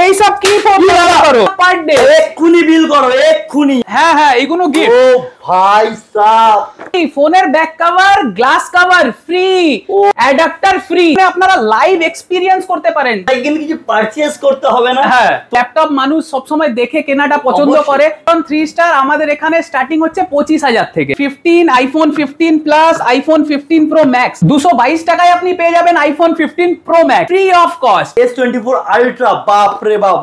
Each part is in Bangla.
এই সব কি করো পার ডে এক্ষুনি বিল করো এক্ষুনি। হ্যাঁ হ্যাঁ এইগুলো গিফট। ও ভাই সাব, এই ফোনের back cover, glass cover free, adapter free, আপনারা লাইভ এক্সপেরিয়েন্স করতে পারেন। এখানে কিছু পারচেজ করতে হবে না। হ্যাঁ, ল্যাপটপ মানুষ সব সময় দেখে কেনাটা পছন্দ করে। 3 স্টার আমাদের এখানে স্টার্টিং হচ্ছে 25,000 থেকে। 15 iPhone 15 plus, iPhone 15 pro max 222 টাকায় আপনি পেয়ে যাবেন iPhone 15 pro max free of cost. S24 ultra, বাপ রে বাপ,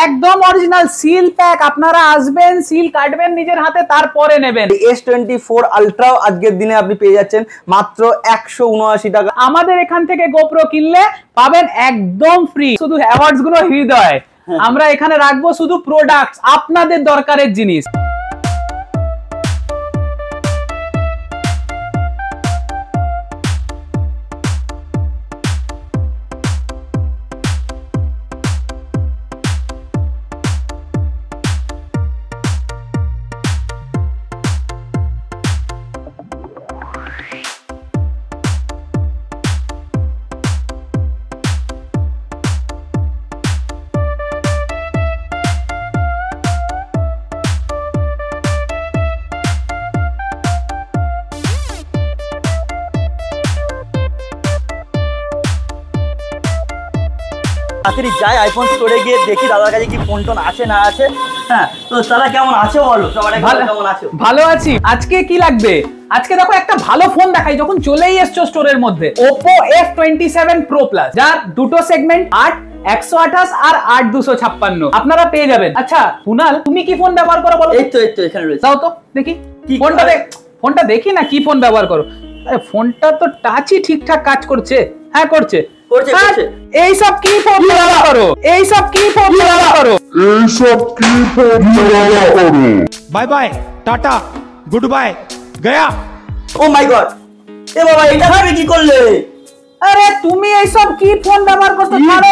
একদম অরিজিনাল সিল প্যাক। আপনারা আসবেন, সিল কাটবেন নিজের হাতে, তারপরে নেবেন। S24 আলট্রা আজকের দিনে আপনি পেয়ে যাচ্ছেন মাত্র 179 টাকা। আমাদের এখান থেকে গোপ্রো কিনলে পাবেন একদম ফ্রি। শুধু অ্যাওয়ার্ডস গুলো হৃদয়, আমরা এখানে রাখবো শুধু প্রোডাক্টস, আপনাদের দরকারের জিনিস। যাই আইফোন স্টোরে গিয়ে দেখি দাদার কাছে কি ফোন টোন আছে না আছে। হ্যাঁ, তো তারা কেমন আছে বলো, সবার কেমন আছে? ভালো আছি। আজকে কি লাগবে? আজকে দেখো একটা ভালো ফোন দেখাই, যখন চলেই এসছো স্টোরের মধ্যে। Oppo F27 Pro Plus, যার দুটো সেগমেন্ট 8 128 আর 8 256 আপনারা পেয়ে যাবেন। আচ্ছা কুনাল, তুমি কি ফোন ব্যবহার করো বলো? এই তো এখানে রয়েছে। দাও তো দেখি ফোনটা দেখি না, কি ফোন ব্যবহার করো। আরে ফোনটা তো টাচই ঠিকঠাক কাজ করছে। হ্যাঁ করছে। এই সব কি ফোন ব্যবহার করো? Bye bye, tata, good bye, গয়া। ও মাই গড, এ বাবা এটা তুমি কি করলে? আরে তুমি এই সব কি ফোন ব্যবহার করতে পারো?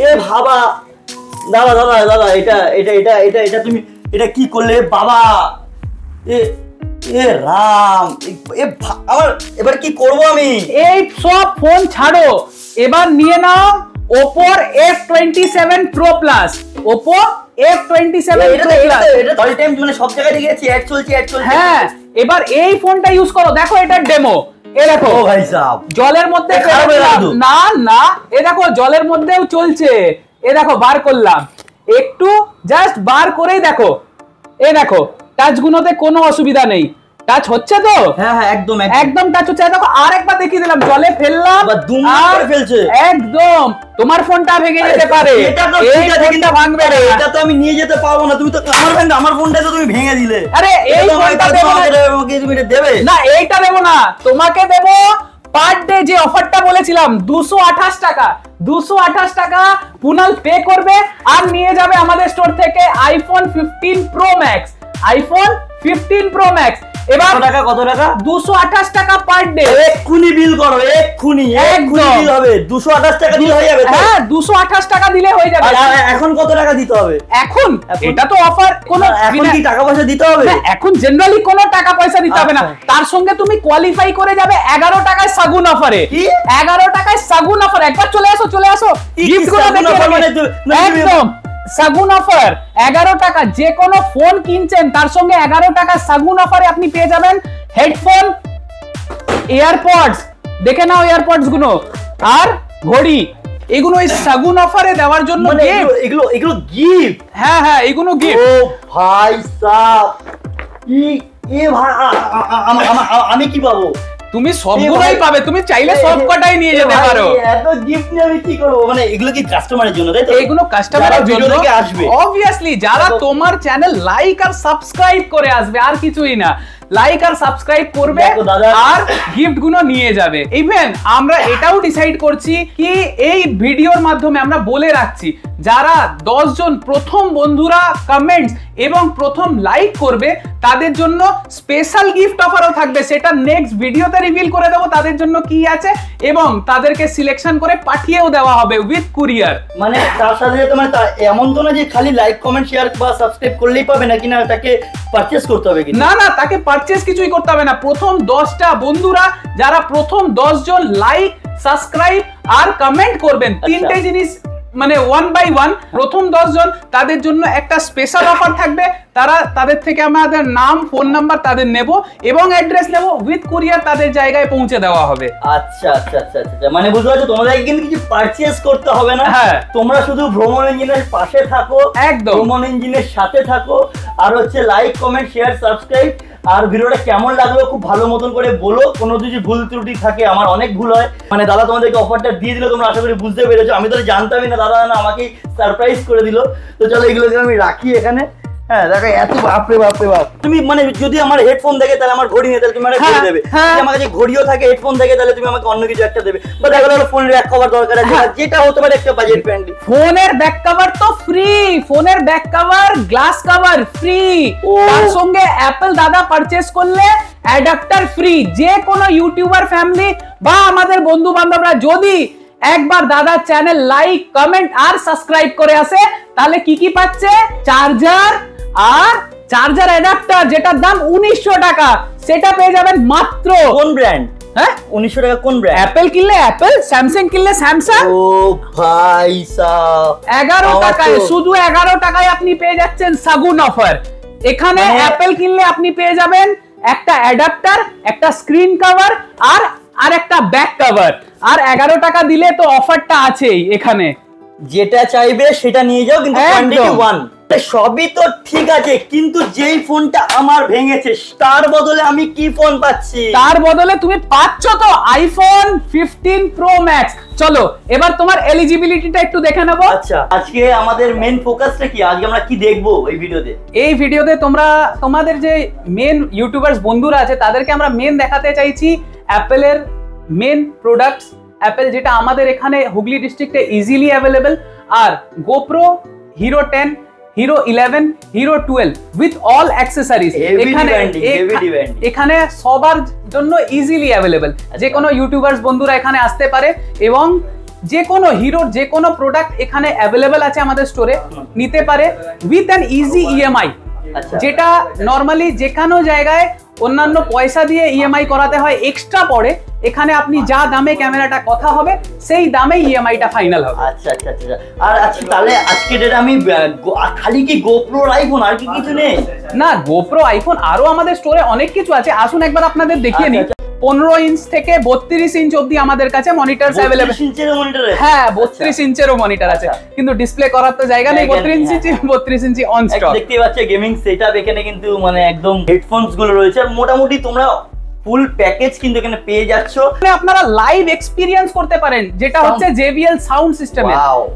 এ বাবা, দাদা এটা তুমি এটা কি করলে বাবা? এ রাম, আমার এবার কি করব আমি? এই সব ফোন ছাড়ো, এবার নিয়ে নাও Oppo F27 Pro Plus। Oppo F27 Pro Plus, এটা অল টাইম মানে সব জায়গায় দেখেছি অ্যাড চলছে। হ্যাঁ, এবার এই ফোনটা ইউজ করো। দেখো এটা ডেমো। এ দেখো, ও ভাই সাহেব, জলের মধ্যে না এ দেখো জলের মধ্যেও চলছে। এ দেখো বার করলাম, একটু জাস্ট বার করেই দেখো। এ দেখো টাচ গুলোতে কোনো অসুবিধা নেই। টাচ হচ্ছে তো? হ্যাঁ একদম টাচ হচ্ছে। দেখো আরেকবার দেখিয়ে দিলাম, জলে ফেললাম করে ফেলছে একদম। তোমার ফোনটা ভেঙে যেতে পারে, এই ফোনটা ভাঙবে না। এটা তো আমি নিয়ে যেতে পারবো না, তুমি তো আমার ফোনটা তো তুমি ভেঙে দিলে। আরে এই ফোনটা দেবো না, তুমি দেবে না, এইটা দেবো না, তোমাকে দেবো পার ডে যে অফারটা বলেছিলাম 228 টাকা। 228 টাকা পুনাল পে করবে আর নিয়ে যাবে আমাদের স্টোর থেকে iPhone 15 pro max. IPhone 15 pro max. এবার কত টাকা? 228 টাকা পার ডে। এক্ষুনি বিল করো, এক্ষুনি বিল হবে। 228 টাকা দিলে হয়ে যাবে? হ্যাঁ 228 টাকা দিলে হয়ে যাবে। এখন কত টাকা দিতে হবে? এখন এটা তো অফার, এখন কি টাকা পয়সা দিতে হবে? এখন জেনারেলি কোনো টাকা পয়সা দিতে হবে না। তার সঙ্গে তুমি কোয়ালিফাই করে যাবে 11 টাকায় সাগুন অফারে। 11 টাকায় সাগুন অফার। একবার চলে আসো গিফট গুলো দেখে। একদম সাগুন অফার 11 টাকা। যে কোনো ফোন কিনছেন তার সঙ্গে 11 টাকা সাগুন অফারে আপনি পেয়ে যাবেন হেডফোন, এয়ারপডস, দেখে নাও এয়ারপডস গুলো, আর ঘড়ি। এগুলো এই সাগুন অফারে দেওয়ার জন্য এগুলো গিফট। হ্যাঁ এগুলো গিফট। ও ভাই সাব, আমি কি পাবো? তুমি সবগুলোই পাবে, তুমি চাইলে সব কটাই নিয়ে যেতে পারো। এত গিফট নিয়ে আমি কি করব? মানে এগুলো কি কাস্টমারের জন্য, তাই তো? এগুলো কাস্টমারের জন্য আসবে অবভিয়াসলি, যারা তোমার চ্যানেল লাইক আর সাবস্ক্রাইব করে আসবে, আর কিছুই না। লাইক আর সাবস্ক্রাইব করবে আর গিফট গুলো নিয়ে যাবে। ইভেন আমরা এটাও ডিসাইড করছি কি এই ভিডিওর মাধ্যমে আমরা বলে রাখছি, যারা 10 জন প্রথম বন্ধুরা কমেন্টস এবং প্রথম লাইক করবে তাদের জন্য স্পেশাল গিফট অফারও থাকবে। সেটা নেক্সট ভিডিওতে রিভিল করে দেবো তাদের জন্য কি আছে, এবং তাদেরকে সিলেকশন করে পাঠিয়েও দেওয়া হবে উইথ কুরিয়ার। মানে তার সাথে তোমার এমন তো না যে খালি লাইক কমেন্ট শেয়ার বা সাবস্ক্রাইব করলেই পাবে, নাকি না তাকে পারচেজ করতে হবে? না তাকে পারচেজ কিছুই করতে হবে না। প্রথম 10টা বন্ধুরা যারা প্রথম 10 জন লাইক, সাবস্ক্রাইব আর কমেন্ট করবেন, তিনটে জিনিস মানে 1 বাই 1 প্রথম 10 জন তাদের জন্য একটা স্পেশাল অফার থাকবে। তাদের থেকে আমাদের নাম, ফোন নাম্বার তাদের নেব এবং অ্যাড্রেস নেব, উইথ কুরিয়ার তাদের জায়গায় পৌঁছে দেওয়া হবে। আচ্ছা আচ্ছা আচ্ছা আচ্ছা, মানে বুঝতে পারছো তোমাদের কিন্তু কিছু পারচেজ করতে হবে না। হ্যাঁ, তোমরা শুধু ভ্রমণ ইঞ্জিনের পাশে থাকো, একদম ভ্রমণ ইঞ্জিনের সাথে থাকো, আর হচ্ছে লাইক, কমেন্ট, শেয়ার, সাবস্ক্রাইব। আর ভিডিওটা কেমন লাগলো খুব ভালো মতন করে বলো। কোনো কিছু ভুল ত্রুটি থাকে, আমার অনেক ভুল হয়, মানে দাদা তোমাদেরকে অফারটা দিয়ে দিল, তোমরা আশা করি বুঝতে পেরেছো। আমি তো জানতামই না, দাদা না আমাকেই সারপ্রাইজ করে দিল। তো চলো এগুলোকে আমি রাখি এখানে। হ্যাঁ দেখো এত বাপরে বাপরে বাপ। তুমি মানে যদি আমার হেডফোন থাকে তাহলে আমার ঘড়ি নেই, তাহলে তুমি আমাকে ঘড়ি দেবে। যদি আমার কাছে ঘড়িও থাকে, হেডফোন থাকে, তাহলে তুমি আমাকে অন্য কিছু একটা দেবে। বা দেখো হলো ফোনের ব্যাক কভার দরকার আছে, যেটা হতে পারে একটা বাজেট ফ্রেন্ডলি। ফোনের ব্যাক কভার তো ফ্রি, ফোনের back cover, glass cover free, তার সঙ্গে অ্যাপল দাদা পারচেজ করলে অ্যাডাপ্টার ফ্রি। যে কোনো ইউটিউবার ফ্যামিলি বা আমাদের বন্ধু বান্ধবরা যদি একবার দাদার চ্যানেল লাইক, কমেন্ট আর সাবস্ক্রাইব করে আসে, তাহলে কি কি পাচ্ছে? চার্জার আর চার্জার অ্যাডাপ্টার, যেটার দাম 1900 টাকা, সেটা পেয়ে যাবেন মাত্র। কোন ব্র্যান্ড? হ্যাঁ 1900 টাকা কোন ব্র্যান্ড? অ্যাপল কিনলে অ্যাপল, স্যামসাং কিনলে স্যামসাং। ও ভাই সাব, 11 টাকায়, শুধু 11 টাকায় আপনি পেয়ে যাচ্ছেন সাগুন অফার। এখানে অ্যাপল কিনলে আপনি পেয়ে যাবেন একটা অ্যাডাপ্টার, একটা স্ক্রিন কভার আর একটা ব্যাক কভার। আর 11 টাকা দিলে তো অফারটা আছেই এখানে। যেটা চাইবে সেটা নিয়ে যাও, কিন্তু কোয়ান্টিটি 1। সবই তো ঠিক আছে, কিন্তু যেই ফোনটা আমার ভেঙেছে তার বদলে আমি কি ফোন পাচ্ছি? তার বদলে তুমি পাচ্ছ তো আইফোন 15 প্রো ম্যাক্স। চলো এবার তোমার এলিজিবিলিটিটা একটু দেখে নেব। আচ্ছা, আজকে আমাদের মেন ফোকাসটা কি? আজকে আমরা কি দেখবো এই ভিডিওতে? এই ভিডিওতে তোমাদের যে মেন ইউটিউবার্স বন্ধুরা আছে তাদেরকে আমরা মেন দেখাতে চাইছি অ্যাপেলের মেন প্রোডাক্টস। অ্যাপেল যেটা আমাদের এখানে হুগলি ডিস্ট্রিক্টে ইজিলি অ্যাভেলেবেল, আর GoPro, Hero 10, Hero 11, Hero 12 with all accessories এখানে সবার জন্য ইজিলি অ্যাভেলেবেল। যে কোনো ইউটিউবার্স বন্ধুরা এখানে আসতে পারে এবং যে কোনো হিরোর যে কোনো প্রোডাক্ট এখানে অ্যাভেলেবেল আছে আমাদের স্টোরে, নিতে পারে উইথ অ্যান ইজি ইএমআই। যেটা নর্মালি যে কোনো জায়গায় অন্যান্য পয়সা দিয়ে ইএমআই করাতে হয়, এক্সট্রা পড়ে। এখানে আপনি যা দামে ক্যামেরাটা কথা হবে সেই দামে ইএমআইটা ফাইনাল হবে। আচ্ছা আচ্ছা আচ্ছা। আর আচ্ছা তাহলে আজকে ডেটে আমি খালি কি গোপ্রো আইফোন, আর কি কিছু নেই? না, গোপ্রো আইফোন আরো আমাদের স্টোরে অনেক কিছু আছে। আসুন একবার আপনাদের দেখিয়ে নিই। 15 ইঞ্চ থেকে 32 ইঞ্চ অবধি আমাদের কাছে মনিটরস अवेलेबल। 32 ইঞ্চের মনিটর? হ্যাঁ 32 ইঞ্চেরও মনিটর আছে, কিন্তু ডিসপ্লে করার তো জায়গা নেই। 32 ইঞ্চি অন স্টক। দেখতে পাচ্ছ গেমিং সেটআপ এখানে কিন্তু মানে একদম হেডফোনস গুলো রয়েছে। মোটামুটি তোমরা ফুল প্যাকেজ কিন্তু এখানে পেয়ে যাচ্ছ। মানে আপনারা লাইভ এক্সপেরিয়েন্স করতে পারেন, যেটা হচ্ছে JBL সাউন্ড সিস্টেমে,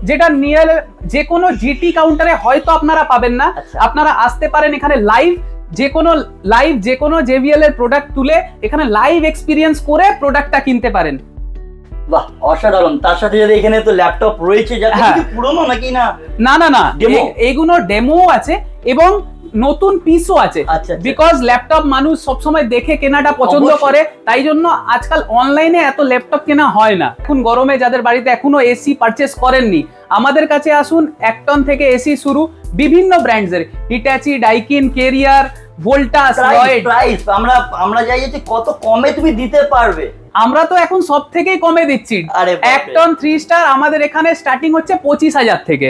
যেটা নিয়ার যে কোনো জিটি কাউন্টারে হয়তো আপনারা পাবেন না। আপনারা আসতে পারেন এখানে লাইভ, যে কোনো JBL এর প্রোডাক্ট তুলে এখানে লাইভ এক্সপেরিয়েন্স করে প্রোডাক্টটা কিনতে পারেন। বাহ অসাধারণ। তার সাথে যদি এখানে তো ল্যাপটপ রয়েছে, যা কি পুরনো নাকি? না না না না, এইগুলো ডেমো আছে এবং নতুন পিসও আছে। বিকজ ল্যাপটপ মানুষ সবসময় দেখে কেনাটা পছন্দ করে, তাই জন্য আজকাল অনলাইনে এত ল্যাপটপ কেনা হয় না। এখন গরমে যাদের বাড়িতে এখনো এসি পারচেস করেননি, আমাদের কাছে আসুন। 1 টন থেকে এসি শুরু, বিভিন্ন ব্র্যান্ডসের, Hitachi, Daikin, Carrier, Voltas, Lloyd. Price আমরা যাই যে কত কমে তুমি দিতে পারবে? আমরা তো এখন সব থেকেই কমে দিচ্ছি। 1 টন 3 স্টার আমাদের এখানে স্টার্টিং হচ্ছে 25,000 থেকে।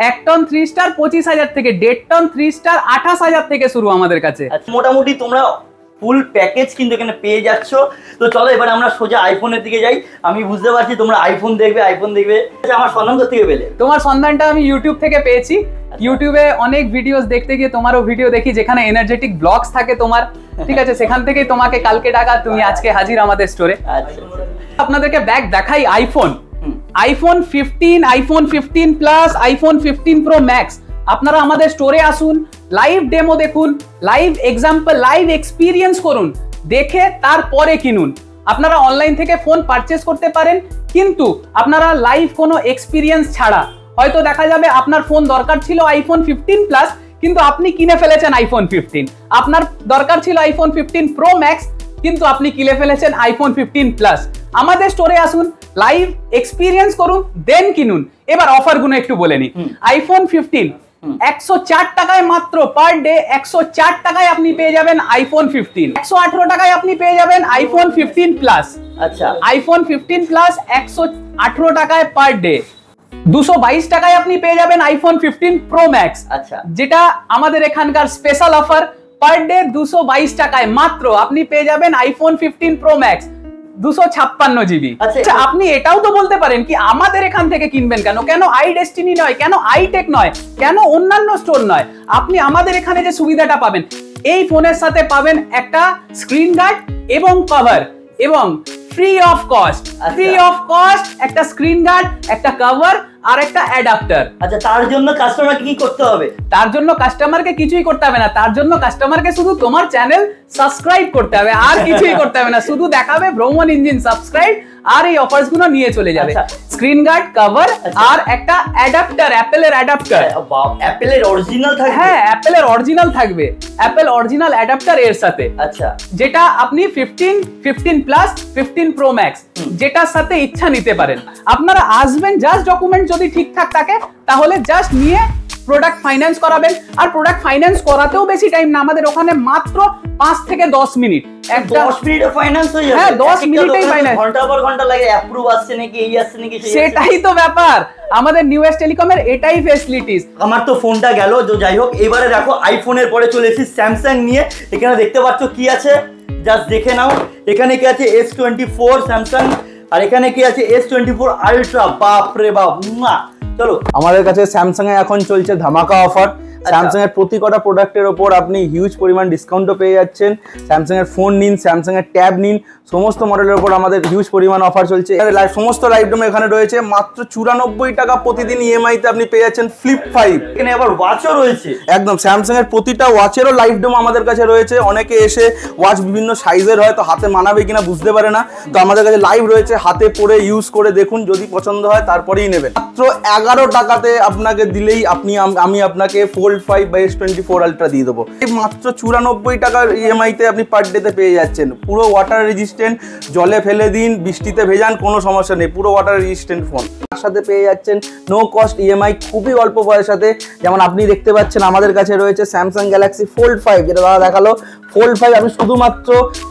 1 টন 3 স্টার 25,000 থেকে, 1.5 টন 3 স্টার 28,000 থেকে শুরু আমাদের কাছে। মোটামুটি তোমরা ফুল প্যাকেজ কিন্তু এখানে পেয়ে যাচ্ছ। তো চলো এবার আমরা সোজা আইফোনের দিকে যাই। আমি বুঝতে পারছি তোমরা আইফোন দেখবে। আমার সন্ধান থেকে পেলে? তোমার সন্ধানটা আমি ইউটিউব থেকে পেয়েছি। ইউটিউবে অনেক ভিডিওস দেখতে গিয়ে তোমারও ভিডিও দেখি, যেখানে এনার্জেটিক ব্লগস থাকে তোমার, ঠিক আছে? সেখান থেকেই তোমাকে কালকে ডাকা, তুমি আজকে হাজির আমাদের স্টোরে। আপনাদেরকে ব্যাগ দেখাই। IPhone 15, iPhone 15 plus, iPhone 15 pro max. আপনারা আমাদের স্টোরে আসুন, লাইভ ডেমো দেখুন, লাইভ এক্সাম্পল, লাইভ এক্সপিরিয়েন্স করুন, দেখে তারপরে কিনুন। আপনারা অনলাইন থেকে ফোন পারচেস করতে পারেন, কিন্তু আপনারা লাইভ কোনো এক্সপিরিয়েন্স ছাড়া, হয়তো দেখা যাবে আপনার ফোন দরকার ছিল আইফোন 15 প্লাস, কিন্তু আপনি কিনে ফেলেছেন আইফোন 15। আপনার দরকার ছিল আইফোন 15 প্রো ম্যাক্স, কিন্তু আপনি কিনে ফেলেছেন আইফোন 15 প্লাস। আমাদের স্টোরে আসুন, লাইভ এক্সপিরিয়েন্স করুন, দেন কিনুন। এবার অফার গুলো একটু বলে নি। আইফোন 15 104 টাকায় মাত্র পার ডে, 104 টাকায় আপনি পেয়ে যাবেন আইফোন 15। 118 টাকায় আপনি পেয়ে যাবেন আইফোন 15 প্লাস। আচ্ছা, আইফোন 15 প্লাস 118 টাকায় পার ডে। 222 টাকায় আপনি পেয়ে যাবেন আইফোন 15 প্রো ম্যাক্স। আচ্ছা, যেটা আমাদের এখানকার স্পেশাল অফার, পার ডে 222 টাকায় মাত্র আপনি পেয়ে যাবেন আইফোন 15 প্রো ম্যাক্স 256 জিবি। আচ্ছা, আপনি এটাও তো বলতে পারেন কি আমাদের এখান থেকে কিনবেন কেন, কেন আই ডেস্টিনি নয়, কেন আইটেক নয়, কেন অন্যান্য স্টোর নয়? আপনি আমাদের এখানে যে সুবিধাটা পাবেন, এই ফোনের সাথে পাবেন একটা স্ক্রিন গার্ড এবং কভার, এবং ফ্রি অফ কস্ট, একটা স্ক্রিন গার্ড, একটা কভার আর একটা অ্যাডাপ্টার। আচ্ছা, তার জন্য কাস্টমারকে কি করতে হবে? তার জন্য কাস্টমারকে কিছুই করতে হবে না, তার জন্য কাস্টমারকে শুধু তোমার চ্যানেল সাবস্ক্রাইব করতে হবে, আর কিছুই করতে হবে না। শুধু দেখাবে ভ্রমণ ইঞ্জিন সাবস্ক্রাইব, আর এই অফারস গুলো নিয়ে চলে যাবে। স্ক্রিন গার্ড, কভার আর একটা অ্যাডাপ্টার, অ্যাপেলের অ্যাডাপ্টার। অ্যাপেলের অরিজিনাল থাকবে? হ্যাঁ, অ্যাপেলের অরিজিনাল থাকবে, অ্যাপেল অরিজিনাল অ্যাডাপ্টার এর সাথে। আচ্ছা, যেটা আপনি 15 প্লাস 15 প্রো ম্যাক্স যেটার সাথে ইচ্ছা নিতে পারেন। আপনারা আসবেন, জাস্ট ডকুমেন্ট যদি ঠিকঠাক থাকে তাহলে জাস্ট নিয়ে প্রোডাক্ট ফাইন্যান্স করাবেন। আর প্রোডাক্ট ফাইন্যান্স করাতেও বেশি টাইম না, আমাদের ওখানে মাত্র 5 থেকে 10 মিনিট। 10 মিনিটে ফাইন্যান্স হয়ে যাবে? হ্যাঁ, 10 মিনিটেই ফাইন্যান্স। ঘন্টা পর ঘন্টা লাগে অ্যাপ্রুভ আসছে নাকি, এই আসছে নাকি, সেটাই তো ব্যাপার। আমাদের নিউএস টেলিকমের এটাই ফ্যাসিলিটিস। আমার তো ফোনটা গেল, যাই হোক, এবারে দেখো আইফোনের পরে চলে এসেছি স্যামসাং নিয়ে। এখানে দেখতে পাচ্ছ কি আছে, জাস্ট দেখে নাও। এখানে কি আছে? S24 স্যামসাং, আর এখানে কি আছে? S24 ultra. বাপ রে বাপ, চলো। আমাদের কাছে স্যামসাং এ এখন চলছে ধামাকা অফার। স্যামসাং এর প্রতি কটা প্রোডাক্টের ওপর আপনি হিউজ পরিমাণ ডিসকাউন্টও পেয়ে যাচ্ছেন। স্যামসাং এর ফোন নিন, স্যামসাং এর ট্যাব নিন, সমস্ত মডেলের উপর আমাদের হিউজ পরিমাণ অফার চলছে। সমস্ত লাইভ ডেমো এখানে রয়েছে। মাত্র 94 টাকা প্রতিদিন ইএমআই তে আপনি পেয়ে যাচ্ছেন ফ্লিপ 5। এখানে আবার ওয়াচও রয়েছে। একদম, স্যামসাং এর প্রতিটা ওয়াচেরও লাইভ ডেমো আমাদের কাছে রয়েছে। অনেকে এসে ওয়াচ বিভিন্ন সাইজের হয়, তো হাতে মানাবে কিনা বুঝতে পারে না, তো আমাদের কাছে লাইভ রয়েছে, হাতে পরে ইউজ করে দেখুন, যদি পছন্দ হয় তারপরেই নেবেন। মাত্র 11 টাকাতে আপনাকে দিলেই আমি আপনাকে ফোল্ড 5 বা S24 আলট্রা দিয়ে দেবো। মাত্র 94 টাকার ইএমআই তে আপনি পার ডেতে পেয়ে যাচ্ছেন। পুরো ওয়াটার রেজিস্ট্যান্ট, জলে ফেলে দিন, বৃষ্টিতে ভেজান, কোনো সমস্যা নেই, পুরো ওয়াটার রেজিস্ট্যান্ট ফোন। তার সাথে পেয়ে যাচ্ছেন নো কস্ট ইএমআই, খুবই অল্প পয়সাতে। যেমন আপনি দেখতে পাচ্ছেন আমাদের কাছে রয়েছে স্যামসাং গ্যালাক্সি ফোল্ড 5, যেটা দাদা দেখালো। ফোল্ড 5 আপনি শুধুমাত্র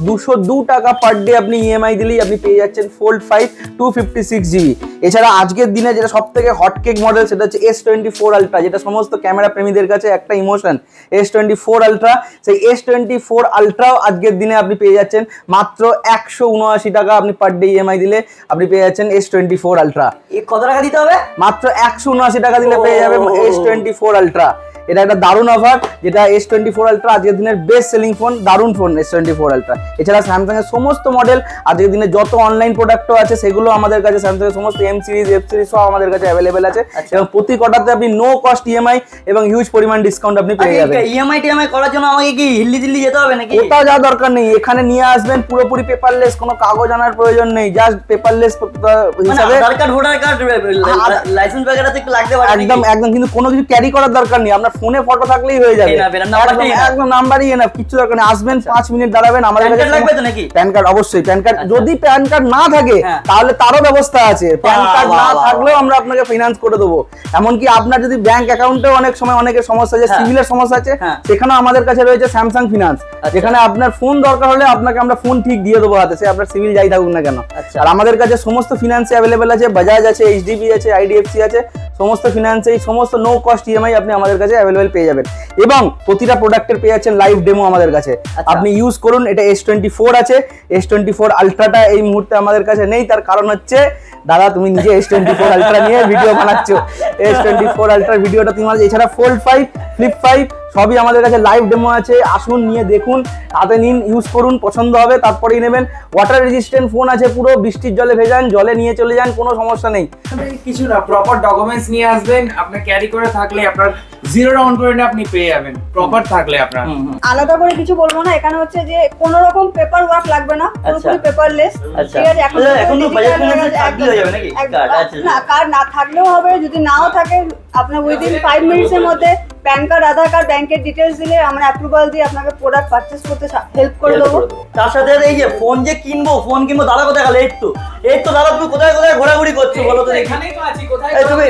202 টাকা পার ডে আপনি ইএমআই দিলেই আপনি পেয়ে যাচ্ছেন ফোল্ড 5 256 জিবি। এছাড়া আজকের দিনে যেটা সব থেকে হটকেক মডেল, সেটা হচ্ছে S24 আলট্রা, যেটা সমস্ত ক্যামেরা প্রেমীদের কাছে একটা ইমোশন। S24 আলট্রা, সেই S24 আলট্রাও আজকের দিনে আপনি পেয়ে যাচ্ছেন মাত্র 179 টাকা আপনি পার ডে ইএমআই দিলে আপনি পেয়ে যাচ্ছেন S24 আলট্রা। কত টাকা দিতে হবে? মাত্র 179 টাকা দিলে পেয়ে যাবেন S24 আলট্রা। এটা একটা দারুণ অফার, যেটা S24 আলট্রা আজকের দিনের বেস্ট সেলিং ফোন, দারুণ ফোন S24 আলট্রা। এছাড়া স্যামসাং এর সমস্ত মডেল আজকের দিনে যত অনলাইন প্রোডাক্টও আছে সেগুলো আমাদের কাছে, স্যামসাং এর সমস্ত M সিরিজ, F সিরিজ সব আমাদের কাছে অ্যাভেলেবেল আছে। এবং প্রতি কটাতে আপনি নো কস্ট ইএমআই এবং হিউজ পরিমাণ ডিসকাউন্ট আপনি পেয়ে যাবেন। ইএমআই করার জন্য আমাকে কি দিল্লি যেতে হবে নাকি? কোথাও যাওয়ার দরকার নেই, এখানে নিয়ে আসবেন পুরোপুরি পেপারলেস, কোনো কাগজ আনার প্রয়োজন নেই, জাস্ট পেপারলেস হিসাবে। আধার কার্ড, ভোটার কার্ড, লাইসেন্স বগেরা তো একটু লাগতে পারে। একদম, কিন্তু কোনো কিছু ক্যারি করার দরকার নেই, আপনার ফোনে ফটো থাকলেই হয়ে যাবে। একদম নাম্বারই এনাফ, কিছু দরকার নেই। আসবেন, 5 মিনিট দাঁড়াবেন, আমাদের কাছে লাগবে তো নাকি? প্যান কার্ড, অবশ্যই প্যান কার্ড। যদি প্যান কার্ড না থাকে তাহলে তারও ব্যবস্থা আছে, প্যান কার্ড না থাকলেও আমরা আপনাকে ফাইন্যান্স করে দেবো। এমনকি আপনার যদি ব্যাংক অ্যাকাউন্টেও অনেক সময় অনেকের সমস্যা আছে, সিভিলের সমস্যা আছে, সেখানেও আমাদের কাছে রয়েছে স্যামসাং ফিনান্স, যেখানে আপনার ফোন দরকার হলে আপনাকে আমরা ফোন ঠিক দিয়ে দেবো হাতে, সে আপনার সিভিল যাই থাকুক না কেন। আর আমাদের কাছে সমস্ত ফিনান্সে অ্যাভেলেবেল আছে, বাজাজ আছে, এইচডিবি আছে, আইডিএফসি আছে, সমস্ত ফিনান্সে সমস্ত নো কস্ট ইএমআই আপনি আমাদের কাছে অ্যাভেলেবেল পেয়ে যাবেন। এবং প্রতিটা প্রোডাক্টের পেয়ে যাচ্ছেন লাইভ ডেমো আমাদের কাছে, আপনি ইউজ করুন। এটা S24 আছে, S24 আলট্রাটা এই মুহূর্তে আমাদের কাছে নেই, তার কারণ হচ্ছে দাদা তুমি নিজে S24 আলট্রা নিয়ে ভিডিও বানাচ্ছ। S24 আলট্রার ভিডিওটা তুমি, এছাড়া ফোল্ড 5, ফ্লিপ 5 সবই আমাদের কাছে লাইভ ডেমো আছে। আসুন, নিয়ে দেখুন, হাতে নিন, ইউজ করুন, পছন্দ হবে তারপরেই নেবেন। ওয়াটার রেজিস্ট্যান্ট ফোন আছে, পুরো বৃষ্টির জলে ভেজান, জলে নিয়ে চলে যান, কোনো সমস্যা নেই। কিছু না, প্রপার ডকুমেন্টস নিয়ে আসবেন, আপনি ক্যারি করে থাকলে আপনার 0 ডাউন পেমেন্টে আপনি পেয়ে যাবেন, প্রপার থাকলে আপনার। আলাদা করে কিছু বলবো না, এখানে হচ্ছে যে কোনো রকম পেপার ওয়ার্ক লাগবে না, পুরোপুরি পেপারলেস। ঠিক আছে, এখন তো বাজাজ ফিনান্সে কার্ড দিয়ে যাবে নাকি? না, কার্ড না থাকলেও হবে, যদি নাও থাকে আপনার উইদিন 5 মিনিটসের মধ্যে প্যান কার্ড, আধার কার্ড, ব্যাংকের ডিটেইলস দিলে আমরা অ্যাপ্রুভাল দিয়ে আপনাকে প্রোডাক্ট পারচেজ করতে হেল্প করে দেবো। তার সাথে এই যে ফোন কিনবো দাদা কোথায় গেল? এই তো দাদা, তুমি কোথায় কোথায় ঘোরাঘুরি করছো বলো তো? এখানেই তো আছি, কোথায়? তুমি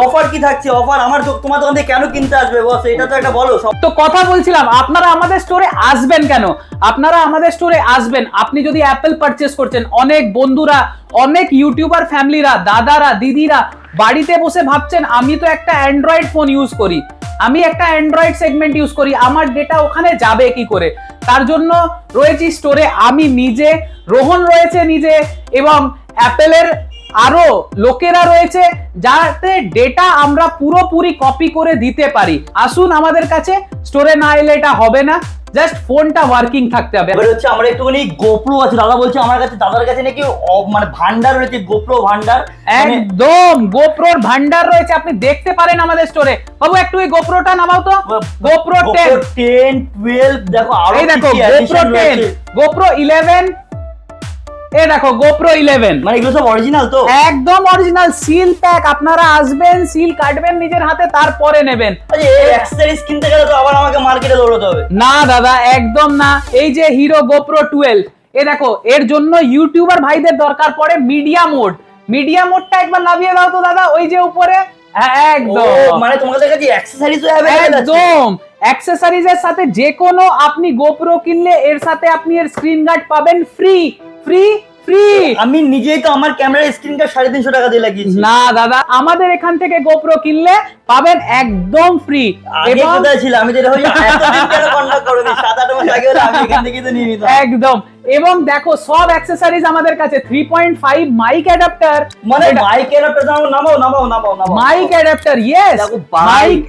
অফার কি থাকছে? অফার আমার তোমার দোকান থেকে কেন কিনতে আসবে বস? এটা তো একটা বলো। তো কথা বলছিলাম, আপনারা আমাদের স্টোরে আসবেন কেন? আপনারা আমাদের স্টোরে আসবেন, আপনি যদি অ্যাপেল পারচেজ করছেন, অনেক বন্ধুরা অনেক ইউটিউবার ফ্যামিলিরা, দাদারা, দিদিরা বাড়িতে বসে ভাবছেন আমি তো একটা অ্যান্ড্রয়েড ফোন ইউজ করি, আমি একটা অ্যান্ড্রয়েড সেগমেন্ট ইউজ করি, আমার ডেটা ওখানে যাবে কি করে? তার জন্য রয়েছে স্টোরে আমি নিজে, রোহন রয়েছে নিজে, এবং অ্যাপেলের আরো লোকেরা রয়েছে, যাতে ডেটা আমরা পুরোপুরি কপি করে দিতে পারি। আসুন আমাদের কাছে, স্টোরে না এলে এটা হবে না, জাস্ট ফোনটা ওয়ার্কিং থাকতে হবে। এবার হচ্ছে আমরা একটুখানি গোপ্রো আছে, দাদা বলছে আমার কাছে, দাদার কাছে নাকি মানে ভান্ডার রয়েছে, গোপ্রো ভান্ডার, একদম গোপ্রোর ভান্ডার রয়েছে, আপনি দেখতে পারেন আমাদের স্টোরে। বাবু একটু এই গোপ্রোটা নামাও তো, গোপ্রো 10, 12, দেখো আরো এই দেখো গোপ্রো 10, গোপ্রো 11, এই দেখো গোপ্রো 11, মানে এগুলো সব অরিজিনাল তো? একদম অরিজিনাল, সিল প্যাক। আপনারা আসবেন, সিল কাটবেন নিজের হাতে, তারপরে নেবেন। এই অ্যাক্সেসরিজ কিনতে গেলে তো আবার আমাকে মার্কেটে দৌড়াতে হবে। না দাদা, একদম না। এই যে হিরো গোপ্রো 12, এই দেখো, এর জন্য ইউটিউবার ভাইদের দরকার পড়ে মিডিয়া মোড। মিডিয়া মোডটা একবার নামিয়ে দাও তো দাদা, ওই যে উপরে, একদম। মানে তোমাদের কাছে অ্যাক্সেসরিজও अवेलेबल আছে? একদম, অ্যাক্সেসরিজের সাথে যে কোনো আপনি গোপ্রো কিনলে এর সাথে আপনি এর স্ক্রিন গার্ড পাবেন ফ্রি ফ্রি ফ্রি। আমি নিজেই তো আমার ক্যামেরার স্ক্রিন গার্ড 350 টাকা দিয়ে লাগিয়েছি। না দাদা, আমাদের এখান থেকে গোপ্রো কিনলে পাবেন একদম ফ্রি। আগে কোথায় ছিল? আমি যেটা হইছে এতদিন কেন কন্টাক্ট করোনি? 7-8 মাস আগে হলে আমি এখান থেকে তো নিয়ে নিতাম। একদম। এবং দেখো সব অ্যাক্সেসরিজ আমাদের কাছে, 3.5 মাইক অ্যাডাপ্টার, মানে মাইক অ্যাডাপ্টার নামাও। Mic adapter, yes mic.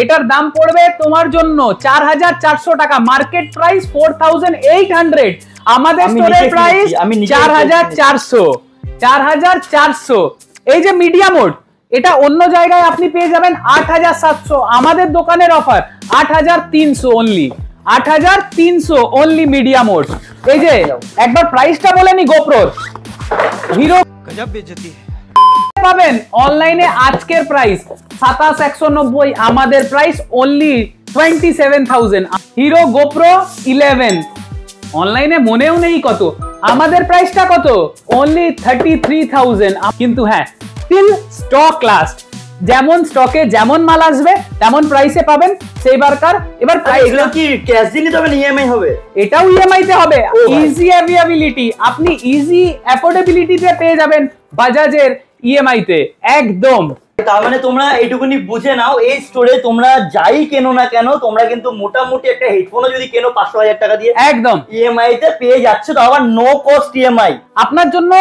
এটার দাম পড়বে তোমার জন্য 4400 টাকা, মার্কেট প্রাইস 4800, আমাদের স্টোরের প্রাইস 4400। এই যে মিডিয়া মোড, এটা অন্য জায়গায় আপনি পেয়ে যাবেন 8700, আমাদের দোকানের offer 8300 only, 8300 only media mode. এই যে একবার প্রাইসটা বলে নি গোপ্রোর, হিরো गजब बेइज्जती है। পাবেন অনলাইনে আজকের প্রাইস 27190, আমাদের প্রাইস অনলি 27000। হিরো গোপ্রো 11 অনলাইনে মনেও নেই কত, আমাদের প্রাইসটা কত? অনলি 33000। কিন্তু হ্যাঁ, স্টিল স্টক লাস্ট, যেমন স্টকে যেমন মাল আসবে তেমন প্রাইসে পাবেন সেইবারকার। এবার এগুলো কি ক্যাশ দিয়ে নিতে হবে না ইএমআই হবে? এটাও ইএমআই তে হবে। ইজি অ্যাভেলেবিলিটি, আপনি ইজি অ্যাফোর্ডেবিলিটিতে পেয়ে যাবেন বাজাজের ইএমআই তে একদম। তার মানে তোমরা এইটুকুনি বুঝে নাও, এই স্টোরে তোমরা যাই কেনো না কেন, তোমরা কিন্তু মোটামুটি একটা হেডফোনও যদি কেনো 500,000 টাকা দিয়ে একদম ইএমআই তে পেয়ে যাচ্ছে, তো আবার নো কস্ট ইএমআই। আপনার জন্য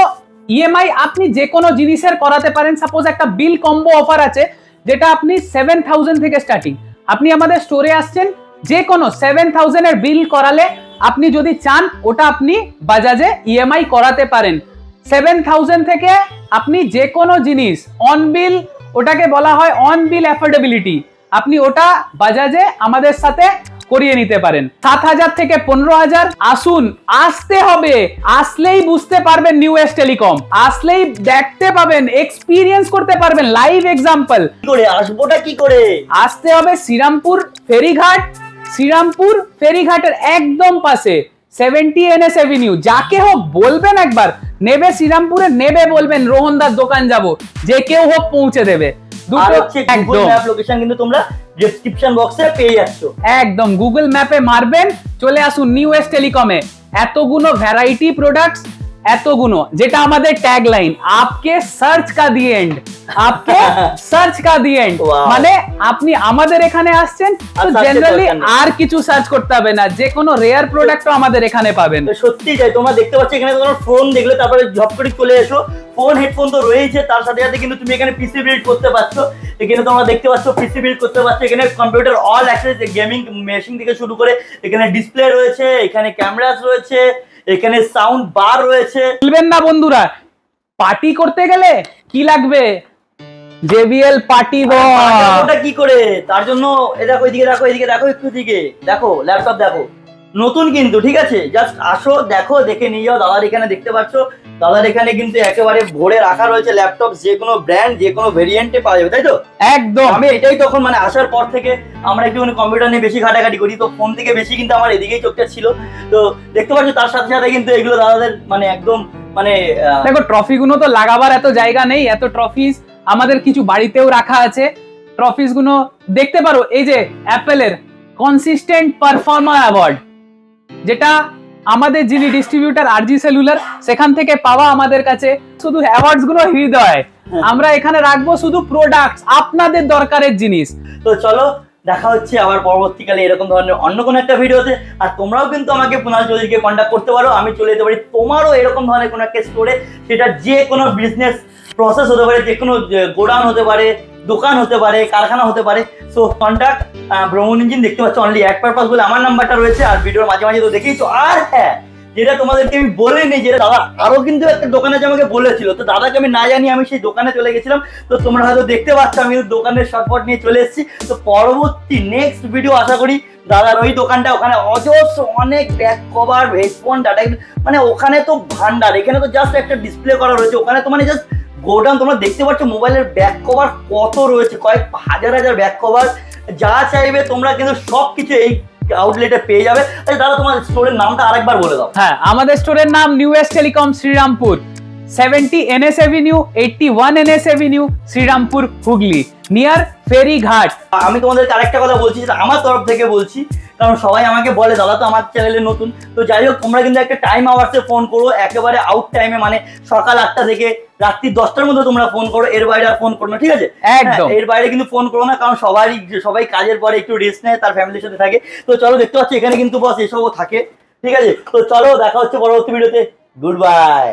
ইএমআই আপনি যে কোনো জিনিসের করাতে পারেন। সাপোজ একটা বিল কম্বো অফার আছে, যেটা আপনি 7000 থেকে স্টার্টিং। আপনি আমাদের স্টোরে আসছেন, যে কোনো 7000 এর বিল করালে আপনি যদি চান ওটা আপনি বাজাজে ইএমআই করাতে পারেন। 7000 থেকে আপনি যে কোনো জিনিস অন বিল, ওটাকে বলা হয় অন বিল অ্যাফোর্ডেবিলিটি, আপনি ওটা বাজাজে আমাদের সাথে করিয়ে নিতে পারেন। 7000 থেকে 15000। আসুন, আসতে হবে, আসলেই বুঝতে পারবেন নিউ এজ টেলিকম, আসলেই দেখতে পাবেন, এক্সপিরিয়েন্স করতে পারবেন, লাইভ এক্সাম্পল। কি করে আসবোটা কি করে? আসতে হবে শ্রীরামপুর ফেরিঘাট, শ্রীরামপুর ফেরিঘাটের একদম পাশে 70 NS এভিনিউ। যাকে হোক বলবেন একবার নেবে, শ্রীরামপুরে নেবে, বলবেন রোহনদার দোকান যাব, যে কেউ হোক পৌঁছে দেবে। দুটো গুগল ম্যাপ লোকেশন কিন্তু তোমরা ডেসক্রিপশন বক্সে পেয়ে যাচ্ছ। একদম গুগল ম্যাপে মারবেন, চলে আসুন নিউ এজ টেলিকমে। এতগুলো ভ্যারাইটি প্রোডাক্টস, এতগুলো, যেটা আমাদের ট্যাগ লাইন, আপকে সার্চ কা দি এন্ড, আপকে সার্চ কা দি এন্ড। মানে আপনি আমাদের এখানে আসছেন তো জেনারেলি আর কিছু সার্চ করতে হবে না, যে কোনো রেয়ার প্রোডাক্টও আমাদের এখানে পাবেন। সত্যি যাই, তোমরা দেখতে পাচ্ছ এখানে তোমার ফোন দেখলে তারপরে ঝপ করে চলে এসো। ফোন হেডফোন তো রয়েছে, তার সাথে সাথে কিন্তু তুমি এখানে পিসি বিল্ড করতে পারছো। এখানে তোমরা দেখতে পাচ্ছ পিসি বিল্ড করতে পারছো, এখানে computer all access, gaming machine থেকে শুরু করে এখানে ডিসপ্লে রয়েছে, এখানে ক্যামেরাস রয়েছে, এখানে সাউন্ড বার রয়েছে। বলবেন না বন্ধুরা, পার্টি করতে গেলে কি লাগবে? JBL party box. ওটা কি করে? তার জন্য এই দেখো, এদিকে দেখো, এদিকে দেখো, একটু দিকে দেখো, ল্যাপটপ দেখো, নতুন কিন্তু, ঠিক আছে? জাস্ট আসো, দেখো, দেখে নিয়ে যাও। দাদার এখানে দেখতে পাচ্ছ, দাদার এখানে কিন্তু একেবারে ভরে রাখা রয়েছে ল্যাপটপ, যে কোনো ব্র্যান্ড, যে কোনো ভেরিয়েন্টে পাওয়া যাবে, তাই তো? একদম। আমি এটাই তখন মানে আসার পর থেকে আমরা একটুখানি কম্পিউটার নিয়ে বেশি ঘাটাঘাটি করি, তো ফোন থেকে বেশি কিন্তু আমার এদিকেই চোখটা ছিল। তো দেখতে পাচ্ছ, তার সাথে সাথে কিন্তু এগুলো দাদাদের মানে একদম মানে দেখো, ট্রফি গুলো তো লাগাবার এত জায়গা নেই, এত ট্রফিস আমাদের কিছু বাড়িতেও রাখা আছে। ট্রফিস গুলো দেখতে পারো, এই যে অ্যাপেলের কনসিস্টেন্ট পারফর্মার অ্যাওয়ার্ড, যেটা আমাদের যিনি ডিস্ট্রিবিউটার আরজি সেলুলার, সেখান থেকে পাওয়া আমাদের কাছে শুধু অ্যাওয়ার্ডস গুলো হৃদয়। আমরা এখানে রাখবো শুধু প্রোডাক্টস, আপনাদের দরকারের জিনিস। তো চলো দেখা হচ্ছে আবার পরবর্তীকালে এরকম ধরনের অন্য কোনো একটা ভিডিওতে। আর তোমরাও কিন্তু আমাকে কুনাল চৌধুরীকে কন্ট্যাক্ট করতে পারো, আমি চলে যেতে পারি তোমারও এরকম ধরনের কোনো একটা স্টোরে। সেটা যে কোনো বিজনেস প্রসেস হতে পারে, যে কোনো গোডাউন হতে পারে, দোকান হতে পারে, কারখানা হতে পারে। সো কন্ট্যাক্ট ভ্রমণ ইঞ্জিন, দেখতে পাচ্ছ অনলি এক পারপাস বলে আমার নাম্বারটা রয়েছে। আর ভিডিওর মাঝে মাঝে তো দেখেইছো। আর হ্যাঁ, যেটা তোমাদেরকে আমি বলিনি, যেটা দাদা আরো কিন্তু একটা দোকানে যে আমাকে বলেছিল, তো দাদাকে আমি না জানি আমি সেই দোকানে চলে গেছিলাম। তো তোমরা হয়তো দেখতে পাচ্ছ আমি দোকানের শর্টকাট নিয়ে চলে এসেছি। তো পরবর্তী নেক্সট ভিডিও আশা করি দাদার ওই দোকানটা, ওখানে অজস্র অনেক ব্যাক কভার, হেডফোন, ডাটা, মানে ওখানে তো ভান্ডার। এখানে তো জাস্ট একটা ডিসপ্লে করা রয়েছে, ওখানে তো মানে জাস্ট গোডাউন। তোমরা দেখতে পাচ্ছ মোবাইলের ব্যাক কভার কত রয়েছে, কয়েক হাজার হাজার ব্যাক কভার। যা চাইবে তোমরা কিন্তু সবকিছু এই আউটলেটে পেয়ে যাবে। দাদা তোমার স্টোরের নামটা আরেকবার বলে দাও। হ্যাঁ, আমাদের স্টোরের নাম new west telecom Srirampur, 70 NS Avenue, 81 NS Avenue, Srirampur, Hooghly, near ferry ghat. আমি তোমাদেরকে আরেকটা কথা বলছি, যেটা আমার তরফ থেকে বলছি, কারণ সবাই আমাকে বলে দাদা তো আমার চ্যানেলে নতুন। তো যাই হোক, তোমরা কিন্তু একটা টাইম আওয়ার্সে ফোন করো, একেবারে আউট টাইমে, মানে সকাল 8টা থেকে রাত্রি 10টার মধ্যে তোমরা ফোন করো। এর বাইরে আর ফোন করো না, ঠিক আছে? একদম, এর বাইরে কিন্তু ফোন করো না, কারণ সবাই কাজের পরে একটু রেস্ট নেয়, তার ফ্যামিলির সাথে থাকে। তো চলো, দেখতে পাচ্ছি এখানে কিন্তু বস এসবও থাকে, ঠিক আছে? তো চলো দেখা হচ্ছে পরবর্তী ভিডিওতে। Good bye.